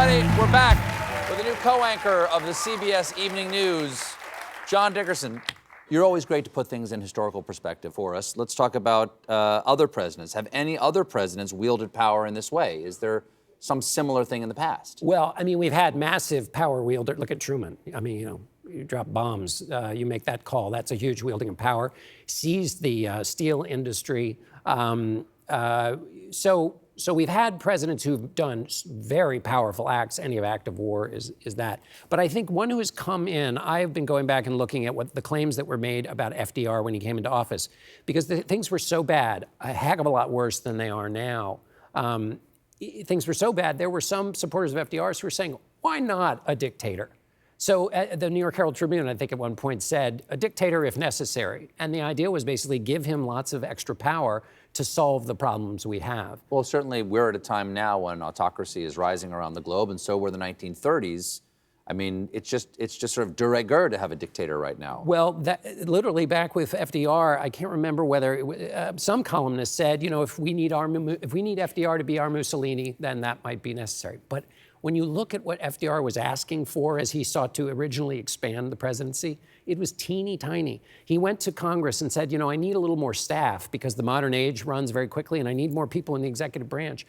everybody. We're back with a new co-anchor of the CBS Evening News, John Dickerson. You're always great to put things in historical perspective for us. Let's talk about other presidents. Have any other presidents wielded power in this way? Is there some similar thing in the past? Well, I mean, we've had massive power wielder. Look at Truman. I mean, you drop bombs, you make that call. That's a huge wielding of power. Seized the steel industry. So we've had presidents who've done very powerful acts. Any act of war is that. But I think one who has come in, I've been going back and looking at what the claims that were made about FDR when he came into office, because things were so bad, a heck of a lot worse than they are now. Things were so bad, there were some supporters of FDR's who were saying, why not a dictator? So the New York Herald Tribune, I think at one point said, a dictator if necessary. And the idea was basically give him lots of extra power to solve the problems we have. Well, certainly we're at a time now when autocracy is rising around the globe, and so were the 1930s. I mean, it's just sort of de rigueur to have a dictator right now. Well, literally back with FDR, I can't remember whether some columnist said, if we need FDR to be our Mussolini, then that might be necessary. But when you look at what FDR was asking for as he sought to originally expand the presidency, it was teeny tiny. He went to Congress and said, I need a little more staff because the modern age runs very quickly and I need more people in the executive branch.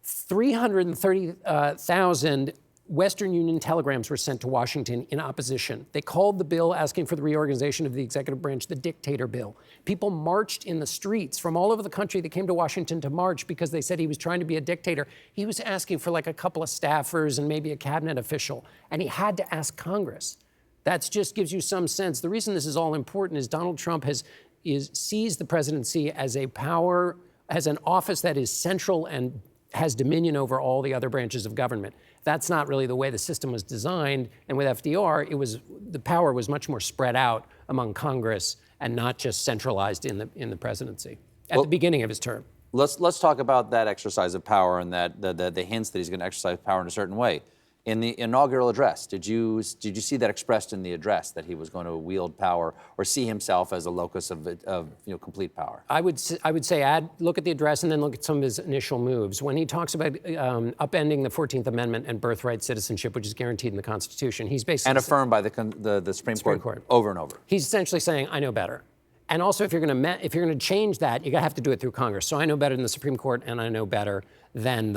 330,000 Western Union telegrams were sent to Washington in opposition. They called the bill asking for the reorganization of the executive branch the dictator bill. People marched in the streets from all over the country that came to Washington to march because they said he was trying to be a dictator. He was asking for like a couple of staffers and maybe a cabinet official, and he had to ask Congress. That just gives you some sense. The reason this is all important is Donald Trump sees the presidency as a power, as an office that is central and has dominion over all the other branches of government. That's not really the way the system was designed. And with FDR, the power was much more spread out among Congress and not just centralized in the presidency at the beginning of his term. Let's talk about that exercise of power and that the hints that he's going to exercise power in a certain way. In the inaugural address, did you see that expressed in the address, that he was going to wield power or see himself as a locus of complete power? I would say look at the address and then look at some of his initial moves. When he talks about upending the 14th Amendment and birthright citizenship, which is guaranteed in the Constitution, he's basically... And affirmed by the Supreme Court over and over. He's essentially saying, I know better. And also, if you're going to change that, you're going to have to do it through Congress. So I know better than the Supreme Court, and I know better than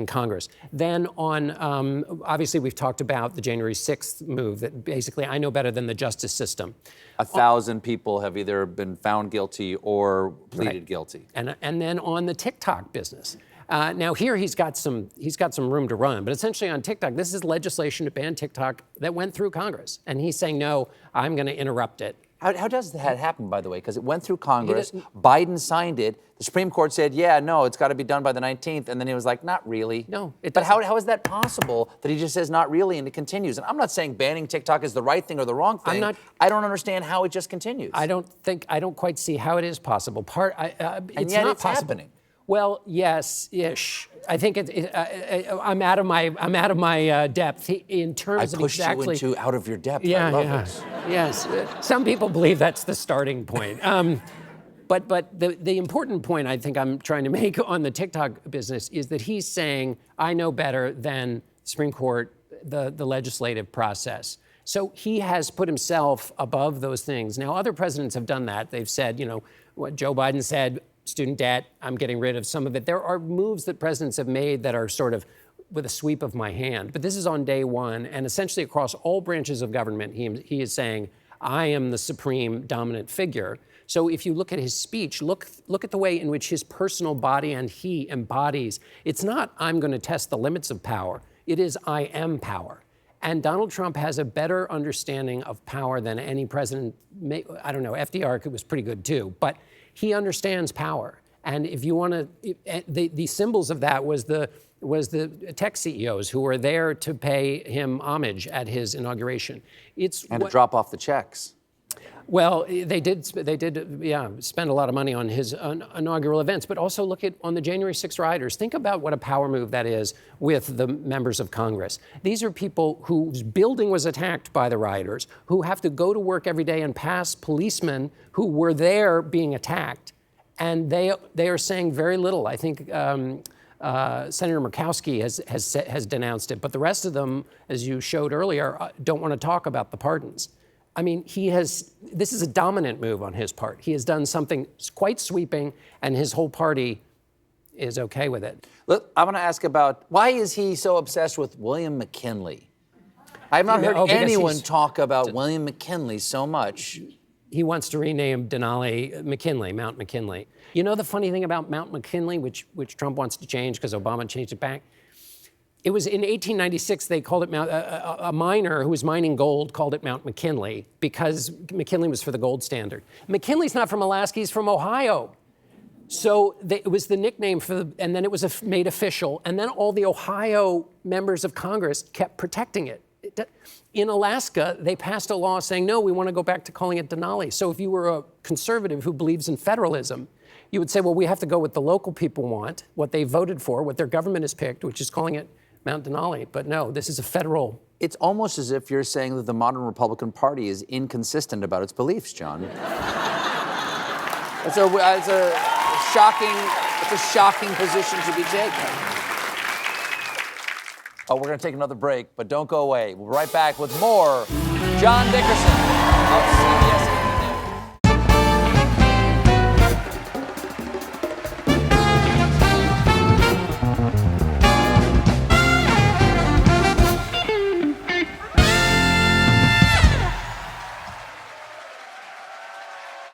Congress. Then obviously, we've talked about the January 6th move that basically I know better than the justice system. 1,000 people have either been found guilty or pleaded guilty. And then on the TikTok business. Now here he's got some room to run, but essentially on TikTok, this is legislation to ban TikTok that went through Congress, and he's saying no, I'm going to interrupt it. How does that happen, by the way? Because it went through Congress, Biden signed it, the Supreme Court said, yeah, no, it's got to be done by the 19th, and then he was like, not really. No, But how is that possible that he just says not really and it continues? And I'm not saying banning TikTok is the right thing or the wrong thing. I don't understand how it just continues. I don't quite see how it is possible. And yet it's happening. Well, yes-ish. I think I'm out of my depth in terms of exactly. I pushed you into out of your depth. Yeah, I love this. Yes. Some people believe that's the starting point. But the important point I think I'm trying to make on the TikTok business is that he's saying, I know better than the Supreme Court, the legislative process. So he has put himself above those things. Now, other presidents have done that. They've said, what Joe Biden said, student debt, I'm getting rid of some of it. There are moves that presidents have made that are sort of with a sweep of my hand. But this is on day one, and essentially across all branches of government, he is saying, I am the supreme dominant figure. So if you look at his speech, look at the way in which his personal body and he embodies. It's not, I'm going to test the limits of power. It is, I am power. And Donald Trump has a better understanding of power than any president. I don't know, FDR was pretty good too, but he understands power. And if you want to, the symbols of that was the tech CEOs who were there to pay him homage at his inauguration. To drop off the checks. Well, they did, spend a lot of money on his inaugural events, but also look at on the January 6th rioters. Think about what a power move that is with the members of Congress. These are people whose building was attacked by the rioters, who have to go to work every day and pass policemen who were there being attacked, and they are saying very little. I think Senator Murkowski has denounced it, but the rest of them, as you showed earlier, don't want to talk about the pardons. I mean, this is a dominant move on his part. He has done something quite sweeping, and his whole party is okay with it. Look, I want to ask about, why is he so obsessed with William McKinley? I have not heard anyone talk about William McKinley so much. He wants to rename Denali McKinley, Mount McKinley. You know the funny thing about Mount McKinley, which Trump wants to change because Obama changed it back? It was in 1896, they called it a miner who was mining gold called it Mount McKinley because McKinley was for the gold standard. McKinley's not from Alaska, he's from Ohio. So it was the nickname and then it was made official, and then all the Ohio members of Congress kept protecting it. In Alaska, they passed a law saying, no, we want to go back to calling it Denali. So if you were a conservative who believes in federalism, you would say, well, we have to go what the local people want, what they voted for, what their government has picked, which is calling it Mount Denali. But no, this is a federal. It's almost as if you're saying that the modern Republican Party is inconsistent about its beliefs, John. It's a shocking position to be taken. Oh, we're going to take another break, but don't go away. We'll be right back with more John Dickerson of CBS